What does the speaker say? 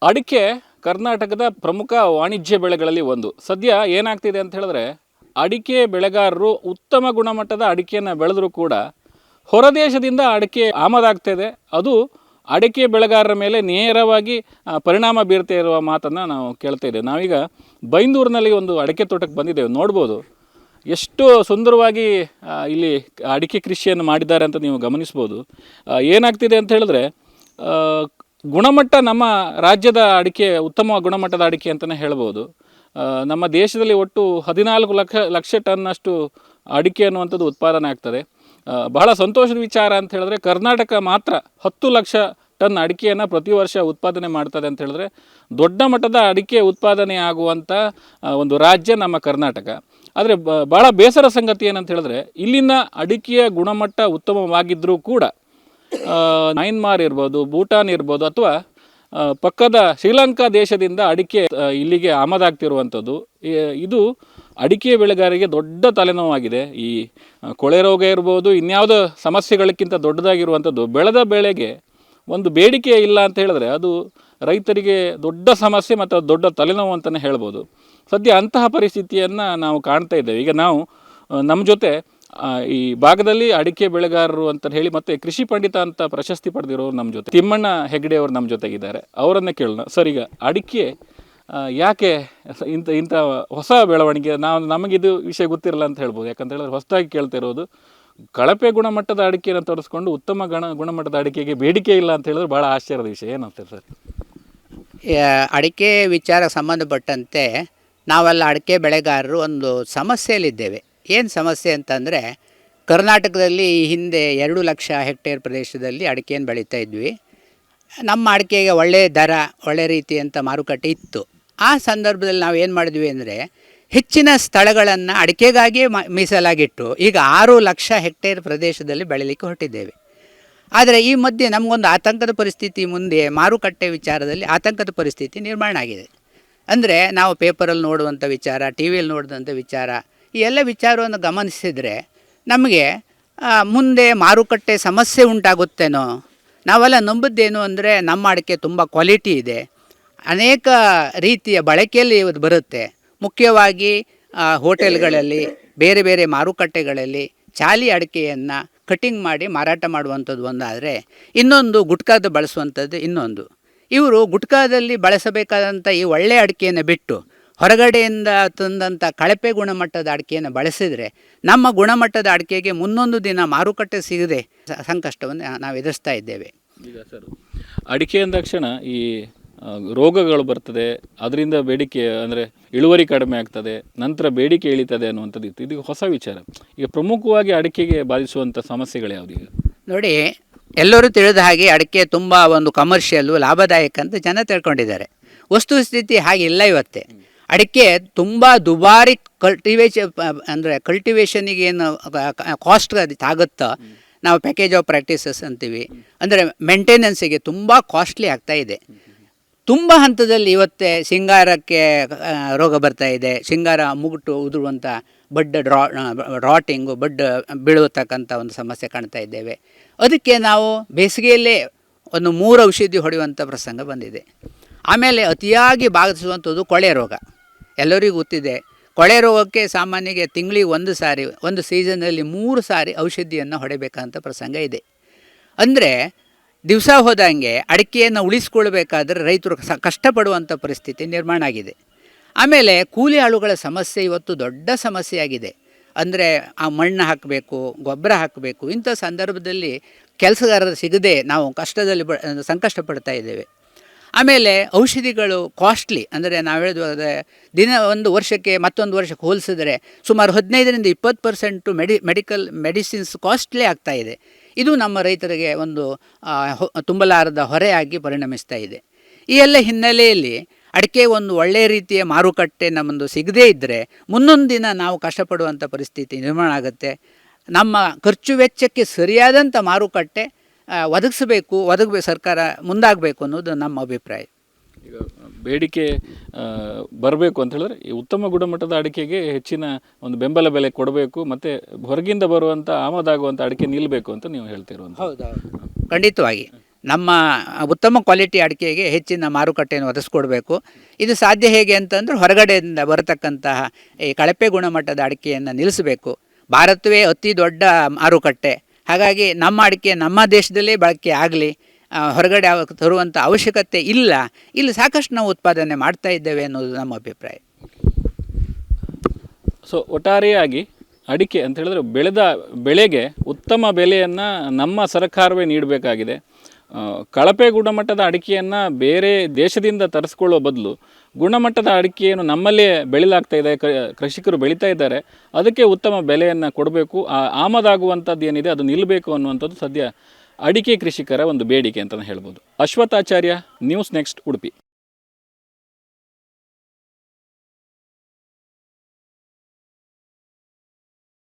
ಅಡಿಕೆ ಕರ್ನಾಟಕದ ಪ್ರಮುಖ ವಾಣಿಜ್ಯ ಬೆಳೆಗಳಲ್ಲಿ ಒಂದು. ಸದ್ಯ ಏನಾಗ್ತಿದೆ ಅಂತ ಹೇಳಿದ್ರೆ, ಅಡಿಕೆ ಬೆಳೆಗಾರರು ಉತ್ತಮ ಗುಣಮಟ್ಟದ ಅಡಿಕೆಯನ್ನು ಬೆಳೆದರೂ ಕೂಡ ಹೊರದೇಶದಿಂದ ಅಡಿಕೆ ಆಮದಾಗ್ತಿದೆ. ಅದು ಅಡಿಕೆ ಬೆಳೆಗಾರರ ಮೇಲೆ ನೇರವಾಗಿ ಪರಿಣಾಮ ಬೀರ್ತಾ ಇರುವ ಮಾತನ್ನು ನಾವು ಕೇಳ್ತಾ ಇದ್ದೇವೆ. ನಾವೀಗ ಬೈಂದೂರಿನಲ್ಲಿ ಒಂದು ಅಡಿಕೆ ತೋಟಕ್ಕೆ ಬಂದಿದ್ದೇವೆ. ನೋಡ್ಬೋದು ಎಷ್ಟು ಸುಂದರವಾಗಿ ಇಲ್ಲಿ ಅಡಿಕೆ ಕೃಷಿಯನ್ನು ಮಾಡಿದ್ದಾರೆ ಅಂತ ನೀವು ಗಮನಿಸ್ಬೋದು. ಏನಾಗ್ತಿದೆ ಅಂತ ಹೇಳಿದ್ರೆ, ಗುಣಮಟ್ಟ ನಮ್ಮ ರಾಜ್ಯದ ಅಡಿಕೆ ಉತ್ತಮ ಗುಣಮಟ್ಟದ ಅಡಿಕೆ ಅಂತಲೇ ಹೇಳ್ಬೋದು. ನಮ್ಮ ದೇಶದಲ್ಲಿ ಒಟ್ಟು 14 ಲಕ್ಷ ಟನ್ನಷ್ಟು ಅಡಿಕೆ ಅನ್ನುವಂಥದ್ದು ಉತ್ಪಾದನೆ ಆಗ್ತದೆ. ಬಹಳ ಸಂತೋಷದ ವಿಚಾರ ಅಂತ ಹೇಳಿದ್ರೆ, ಕರ್ನಾಟಕ ಮಾತ್ರ 10 ಲಕ್ಷ ಟನ್ ಅಡಿಕೆಯನ್ನು ಪ್ರತಿ ವರ್ಷ ಉತ್ಪಾದನೆ ಮಾಡ್ತದೆ ಅಂತ ಹೇಳಿದ್ರೆ, ದೊಡ್ಡ ಮಟ್ಟದ ಅಡಿಕೆ ಉತ್ಪಾದನೆ ಆಗುವಂಥ ಒಂದು ರಾಜ್ಯ ನಮ್ಮ ಕರ್ನಾಟಕ. ಆದರೆ ಭಾಳ ಬೇಸರ ಸಂಗತಿ ಏನಂತ ಹೇಳಿದ್ರೆ, ಇಲ್ಲಿನ ಅಡಿಕೆಯ ಗುಣಮಟ್ಟ ಉತ್ತಮವಾಗಿದ್ದರೂ ಕೂಡ ಮಯನ್ಮಾರ್ ಇರ್ಬೋದು, ಭೂಟಾನ್ ಇರ್ಬೋದು, ಅಥವಾ ಪಕ್ಕದ ಶ್ರೀಲಂಕಾ ದೇಶದಿಂದ ಅಡಿಕೆ ಇಲ್ಲಿಗೆ ಆಮದಾಗ್ತಿರುವಂಥದ್ದು, ಇದು ಅಡಿಕೆ ಬೆಳೆಗಾರರಿಗೆ ದೊಡ್ಡ ತಲೆನೋವಾಗಿದೆ. ಈ ಕೊಳೆ ರೋಗ ಇರ್ಬೋದು, ಇನ್ಯಾವುದೋ ಸಮಸ್ಯೆಗಳಕ್ಕಿಂತ ದೊಡ್ಡದಾಗಿರುವಂಥದ್ದು, ಬೆಳೆದ ಬೆಳೆಗೆ ಒಂದು ಬೇಡಿಕೆ ಇಲ್ಲ ಅಂತ ಹೇಳಿದ್ರೆ ಅದು ರೈತರಿಗೆ ದೊಡ್ಡ ಸಮಸ್ಯೆ ಮತ್ತು ದೊಡ್ಡ ತಲೆನೋವು ಅಂತಲೇ ಹೇಳ್ಬೋದು. ಸದ್ಯ ಅಂತಹ ಪರಿಸ್ಥಿತಿಯನ್ನು ನಾವು ಕಾಣ್ತಾ ಇದ್ದೇವೆ. ಈಗ ನಾವು ನಮ್ಮ ಜೊತೆ ಈ ಭಾಗದಲ್ಲಿ ಅಡಿಕೆ ಬೆಳೆಗಾರರು ಅಂತ ಹೇಳಿ ಮತ್ತು ಕೃಷಿ ಪಂಡಿತ ಅಂತ ಪ್ರಶಸ್ತಿ ಪಡೆದಿರೋರು ನಮ್ಮ ಜೊತೆ ತಿಮ್ಮಣ್ಣ ಹೆಗ್ಡೆ ಅವರು ನಮ್ಮ ಜೊತೆಗಿದ್ದಾರೆ. ಅವರನ್ನೇ ಕೇಳೋಣ. ಸರ್, ಈಗ ಅಡಿಕೆ ಯಾಕೆ ಇಂಥ ಹೊಸ ಬೆಳವಣಿಗೆ, ನಮಗಿದು ವಿಷಯ ಗೊತ್ತಿರಲ್ಲ ಅಂತ ಹೇಳ್ಬೋದು. ಯಾಕಂತ ಹೇಳಿದ್ರೆ ಹೊಸದಾಗಿ ಕೇಳ್ತಿರೋದು, ಕಳಪೆ ಗುಣಮಟ್ಟದ ಅಡಿಕೆಯನ್ನು ತೋರಿಸ್ಕೊಂಡು ಉತ್ತಮ ಗುಣಮಟ್ಟದ ಅಡಿಕೆಗೆ ಬೇಡಿಕೆ ಇಲ್ಲ ಅಂತ ಹೇಳಿದ್ರೆ ಭಾಳ ಆಶ್ಚರ್ಯದ ವಿಷಯ. ಏನಂತಾರೆ ಸರ್? ಅಡಿಕೆ ವಿಚಾರ ಸಂಬಂಧಪಟ್ಟಂತೆ ನಾವೆಲ್ಲ ಅಡಿಕೆ ಬೆಳೆಗಾರರು ಒಂದು ಸಮಸ್ಯೆಯಲ್ಲಿದ್ದೇವೆ. ಏನು ಸಮಸ್ಯೆ ಅಂತಂದರೆ, ಕರ್ನಾಟಕದಲ್ಲಿ ಈ ಹಿಂದೆ 2 ಲಕ್ಷ ಹೆಕ್ಟೇರ್ ಪ್ರದೇಶದಲ್ಲಿ ಅಡಿಕೆಯನ್ನು ಬೆಳೀತಾ ಇದ್ವಿ. ನಮ್ಮ ಅಡಿಕೆಗೆ ಒಳ್ಳೆಯ ದರ, ಒಳ್ಳೆ ರೀತಿಯಂಥ ಮಾರುಕಟ್ಟೆ ಇತ್ತು. ಆ ಸಂದರ್ಭದಲ್ಲಿ ನಾವು ಏನು ಮಾಡಿದ್ವಿ ಅಂದರೆ, ಹೆಚ್ಚಿನ ಸ್ಥಳಗಳನ್ನು ಅಡಿಕೆಗಾಗಿಯೇ ಮೀಸಲಾಗಿಟ್ಟು ಈಗ 6 ಲಕ್ಷ ಹೆಕ್ಟೇರ್ ಪ್ರದೇಶದಲ್ಲಿ ಬೆಳೀಲಿಕ್ಕೆ ಹೊರಟಿದ್ದೇವೆ. ಆದರೆ ಈ ಮಧ್ಯೆ ನಮಗೊಂದು ಆತಂಕದ ಪರಿಸ್ಥಿತಿ, ಮುಂದೆ ಮಾರುಕಟ್ಟೆ ವಿಚಾರದಲ್ಲಿ ಆತಂಕದ ಪರಿಸ್ಥಿತಿ ನಿರ್ಮಾಣ ಆಗಿದೆ. ಅಂದರೆ ನಾವು ಪೇಪರಲ್ಲಿ ನೋಡುವಂಥ ವಿಚಾರ, ಟಿ ವಿಯಲ್ಲಿ ನೋಡಿದಂಥ ವಿಚಾರ, ಈ ಎಲ್ಲ ವಿಚಾರವನ್ನು ಗಮನಿಸಿದರೆ ನಮಗೆ ಮುಂದೆ ಮಾರುಕಟ್ಟೆ ಸಮಸ್ಯೆ ಉಂಟಾಗುತ್ತೇನೋ. ನಾವೆಲ್ಲ ನಂಬಿದ್ದೇನು ಅಂದರೆ, ನಮ್ಮ ಅಡಿಕೆ ತುಂಬ ಕ್ವಾಲಿಟಿ ಇದೆ, ಅನೇಕ ರೀತಿಯ ಬಳಕೆಯಲ್ಲಿ ಇವತ್ತು ಬರುತ್ತೆ. ಮುಖ್ಯವಾಗಿ ಹೋಟೆಲ್ಗಳಲ್ಲಿ, ಬೇರೆ ಬೇರೆ ಮಾರುಕಟ್ಟೆಗಳಲ್ಲಿ ಚಾಲಿ ಅಡಿಕೆಯನ್ನು ಕಟಿಂಗ್ ಮಾಡಿ ಮಾರಾಟ ಮಾಡುವಂಥದ್ದು ಒಂದಾದರೆ, ಇನ್ನೊಂದು ಗುಟ್ಕಾದ ಬಳಸುವಂಥದ್ದು ಇನ್ನೊಂದು. ಇವರು ಗುಟ್ಕಾದಲ್ಲಿ ಬಳಸಬೇಕಾದಂಥ ಈ ಒಳ್ಳೆಯ ಅಡಿಕೆಯನ್ನು ಬಿಟ್ಟು ಹೊರಗಡೆಯಿಂದ ತಂದಂಥ ಕಳಪೆ ಗುಣಮಟ್ಟದ ಅಡಿಕೆಯನ್ನು ಬಳಸಿದರೆ ನಮ್ಮ ಗುಣಮಟ್ಟದ ಅಡಿಕೆಗೆ ಮುಂದೊಂದು ದಿನ ಮಾರುಕಟ್ಟೆ ಸಿಗದೆ ಸಂಕಷ್ಟವನ್ನು ನಾವು ಎದುರಿಸ್ತಾ ಇದ್ದೇವೆ. ಈಗ ಸರ್, ಅಡಿಕೆ ಅಂದ ತಕ್ಷಣ ಈ ರೋಗಗಳು ಬರ್ತದೆ, ಅದರಿಂದ ಬೇಡಿಕೆ ಅಂದರೆ ಇಳುವರಿ ಕಡಿಮೆ ಆಗ್ತದೆ, ನಂತರ ಬೇಡಿಕೆ ಇಳಿತದೆ ಅನ್ನುವಂಥದ್ದು ಇತ್ತು. ಇದು ಹೊಸ ವಿಚಾರ. ಈಗ ಪ್ರಮುಖವಾಗಿ ಅಡಿಕೆಗೆ ಬಾಧಿಸುವಂಥ ಸಮಸ್ಯೆಗಳು ಯಾವುದು? ಈಗ ನೋಡಿ, ಎಲ್ಲರೂ ತಿಳಿದ ಹಾಗೆ ಅಡಿಕೆ ತುಂಬ ಒಂದು ಕಮರ್ಷಿಯಲ್ಲು, ಲಾಭದಾಯಕ ಅಂತ ಜನ ತಿಳ್ಕೊಂಡಿದ್ದಾರೆ. ವಸ್ತುಸ್ಥಿತಿ ಹಾಗಿಲ್ಲ. ಇವತ್ತೇ ಅಡಿಕೆ ತುಂಬ ದುಬಾರಿ ಕಲ್ಟಿವೇಷನಿಗೆ ಏನು ಕಾಸ್ಟ್ ಆಗುತ್ತೋ, ನಾವು ಪ್ಯಾಕೇಜ್ ಆಫ್ ಪ್ರಾಕ್ಟೀಸಸ್ ಅಂತೀವಿ, ಅಂದರೆ ಮೇಂಟೆನೆನ್ಸಿಗೆ ತುಂಬ ಕಾಸ್ಟ್ಲಿ ಆಗ್ತಾ ಇದೆ. ತುಂಬ ಹಂತದಲ್ಲಿ ಇವತ್ತೇ ಸಿಂಗಾರಕ್ಕೆ ರೋಗ ಬರ್ತಾ ಇದೆ. ಸಿಂಗಾರ ಮುಗುಟು ಉದುರುವಂಥ ಬಡ್ ರಾಟಿಂಗು, ಬಡ್ ಬೀಳುವತಕ್ಕಂಥ ಒಂದು ಸಮಸ್ಯೆ ಕಾಣ್ತಾ ಇದ್ದೇವೆ. ಅದಕ್ಕೆ ನಾವು ಬೇಸಿಗೆಯಲ್ಲೇ ಒಂದು 3 ಔಷಧಿ ಹೊಡೆಯುವಂಥ ಪ್ರಸಂಗ ಬಂದಿದೆ. ಆಮೇಲೆ ಅತಿಯಾಗಿ ಬಾಧಿಸುವಂಥದ್ದು ಕೊಳೆ ರೋಗ. ಎಲ್ಲರಿಗೂ ಗೊತ್ತಿದೆ, ಕೊಳೆ ರೋಗಕ್ಕೆ ಸಾಮಾನ್ಯವಾಗಿ ತಿಂಗಳಿಗೆ 1 ಸಾರಿ, ಒಂದು ಸೀಸನ್ನಲ್ಲಿ 3 ಸಾರಿ ಔಷಧಿಯನ್ನು ಹೊಡೆಯಬೇಕಂತ ಪ್ರಸಂಗ ಇದೆ. ಅಂದರೆ ದಿವಸ ಹೋದಂಗೆ ಅಡಿಕೆಯನ್ನು ಉಳಿಸ್ಕೊಳ್ಬೇಕಾದ್ರೆ ರೈತರು ಕಷ್ಟಪಡುವಂಥ ಪರಿಸ್ಥಿತಿ ನಿರ್ಮಾಣ ಆಗಿದೆ. ಆಮೇಲೆ ಕೂಲಿ ಆಳುಗಳ ಸಮಸ್ಯೆ ಇವತ್ತು ದೊಡ್ಡ ಸಮಸ್ಯೆಯಾಗಿದೆ. ಅಂದರೆ ಆ ಮಣ್ಣು ಹಾಕಬೇಕು, ಗೊಬ್ಬರ ಹಾಕಬೇಕು, ಇಂಥ ಸಂದರ್ಭದಲ್ಲಿ ಕೆಲಸಗಾರರು ಸಿಗದೆ ನಾವು ಸಂಕಷ್ಟ ಪಡ್ತಾ ಇದ್ದೇವೆ. ಆಮೇಲೆ ಔಷಧಿಗಳು ಕಾಸ್ಟ್ಲಿ. ಅಂದರೆ ನಾವು ಹೇಳಿದ್ರೆ ಒಂದು ವರ್ಷಕ್ಕೆ ಮತ್ತೊಂದು ವರ್ಷಕ್ಕೆ ಹೋಲಿಸಿದ್ರೆ ಸುಮಾರು 15-20% ಮೆಡಿಸಿನ್ಸ್ ಕಾಸ್ಟ್ಲಿ ಆಗ್ತಾ ಇದೆ. ಇದು ನಮ್ಮ ರೈತರಿಗೆ ಒಂದು ತುಂಬಲಾರದ ಹೊರೆಯಾಗಿ ಪರಿಣಮಿಸ್ತಾ ಇದೆ. ಈ ಎಲ್ಲ ಹಿನ್ನೆಲೆಯಲ್ಲಿ ಅಡಿಕೆ ಒಂದು ಒಳ್ಳೆಯ ರೀತಿಯ ಮಾರುಕಟ್ಟೆ ನಮ್ಮದು ಸಿಗದೇ ಇದ್ದರೆ ಮುಂದೊಂದು ದಿನ ನಾವು ಕಷ್ಟಪಡುವಂಥ ಪರಿಸ್ಥಿತಿ ನಿರ್ಮಾಣ ಆಗುತ್ತೆ. ನಮ್ಮ ಖರ್ಚು ವೆಚ್ಚಕ್ಕೆ ಸರಿಯಾದಂಥ ಮಾರುಕಟ್ಟೆ ಒದಗಿಸಬೇಕು ಸರ್ಕಾರ ಮುಂದಾಗಬೇಕು ಅನ್ನೋದು ನಮ್ಮ ಅಭಿಪ್ರಾಯ. ಈಗ ಬೇಡಿಕೆ ಬರಬೇಕು ಅಂತ ಹೇಳಿದ್ರೆ ಈ ಉತ್ತಮ ಗುಣಮಟ್ಟದ ಅಡಿಕೆಗೆ ಹೆಚ್ಚಿನ ಒಂದು ಬೆಂಬಲ ಬೆಲೆ ಕೊಡಬೇಕು, ಮತ್ತು ಹೊರಗಿಂದ ಬರುವಂಥ ಆಮದಾಗುವಂಥ ಅಡಿಕೆ ನಿಲ್ಲಬೇಕು ಅಂತ ನೀವು ಹೇಳ್ತಿರುವಂಥ. ಹೌದು, ಖಂಡಿತವಾಗಿ ನಮ್ಮ ಉತ್ತಮ ಕ್ವಾಲಿಟಿ ಅಡಿಕೆಗೆ ಹೆಚ್ಚಿನ ಮಾರುಕಟ್ಟೆಯನ್ನು ಒದಗಿಸ್ಕೊಡ್ಬೇಕು. ಇದು ಸಾಧ್ಯ ಹೇಗೆ ಅಂತಂದ್ರೆ ಹೊರಗಡೆಯಿಂದ ಬರತಕ್ಕಂತಹ ಈ ಕಳಪೆ ಗುಣಮಟ್ಟದ ಅಡಿಕೆಯನ್ನು ನಿಲ್ಲಿಸಬೇಕು. ಭಾರತವೇ ಅತಿ ದೊಡ್ಡ ಮಾರುಕಟ್ಟೆ, ಹಾಗಾಗಿ ನಮ್ಮ ಅಡಿಕೆ ನಮ್ಮ ದೇಶದಲ್ಲೇ ಬಳಕೆ ಆಗಲಿ, ಹೊರಗಡೆ ತರುವಂಥ ಅವಶ್ಯಕತೆ ಇಲ್ಲ. ಇಲ್ಲಿ ಸಾಕಷ್ಟು ನಾವು ಉತ್ಪಾದನೆ ಮಾಡ್ತಾ ಇದ್ದೇವೆ ಅನ್ನೋದು ನಮ್ಮ ಅಭಿಪ್ರಾಯ. ಸೊ ಒಟ್ಟಾರೆಯಾಗಿ ಅಡಿಕೆ ಅಂತ ಹೇಳಿದ್ರೆ ಬೆಳೆದ ಬೆಳೆಗೆ ಉತ್ತಮ ಬೆಲೆಯನ್ನು ನಮ್ಮ ಸರ್ಕಾರವೇ ನೀಡಬೇಕಾಗಿದೆ. ಕಳಪೆ ಗುಣಮಟ್ಟದ ಅಡಿಕೆಯನ್ನು ಬೇರೆ ದೇಶದಿಂದ ತರಿಸ್ಕೊಳ್ಳೋ ಬದಲು ಗುಣಮಟ್ಟದ ಅಡಿಕೆಯನ್ನು ನಮ್ಮಲ್ಲೇ ಬೆಳೆಯಲಾಗ್ತಾ ಇದೆ, ಕೃಷಿಕರು ಬೆಳೀತಾ ಇದ್ದಾರೆ, ಅದಕ್ಕೆ ಉತ್ತಮ ಬೆಲೆಯನ್ನು ಕೊಡಬೇಕು. ಆಮದಾಗುವಂಥದ್ದು ಏನಿದೆ ಅದು ನಿಲ್ಲಬೇಕು ಅನ್ನುವಂಥದ್ದು ಸದ್ಯ ಅಡಿಕೆ ಕೃಷಿಕರ ಒಂದು ಬೇಡಿಕೆ ಅಂತಲೇ ಹೇಳ್ಬೋದು. ಅಶ್ವಥ್ ಆಚಾರ್ಯ, ನ್ಯೂಸ್ ನೆಕ್ಸ್ಟ್, ಉಡುಪಿ.